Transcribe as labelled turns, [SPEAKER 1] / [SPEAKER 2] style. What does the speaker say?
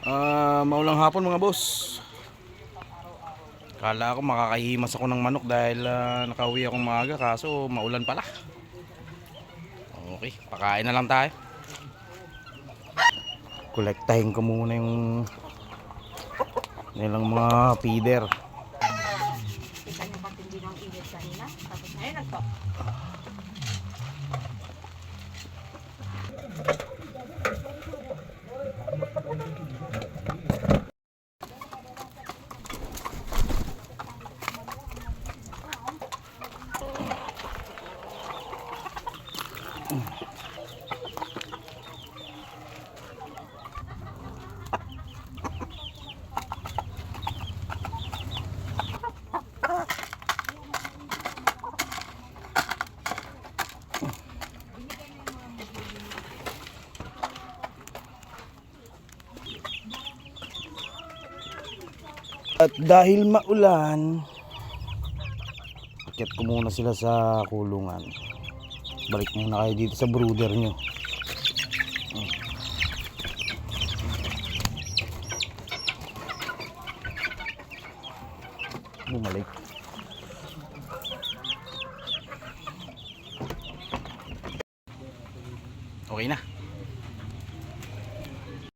[SPEAKER 1] Maulang hapon mga boss. Kala ko makakahimas ako ng manok dahil nakauwi akong maaga kaso maulan pala. Okay, pakain na lang tayo. Kolektahin ko muna yung nilang mga feeder.
[SPEAKER 2] Kita niyo ba hindi ng init kanina? Tapos ngayon nagto.
[SPEAKER 1] At dahil maulan, akyat ko muna sila sa kulungan. Balik muna kayo dito sa brooder nyo. Bumalik. Okay na.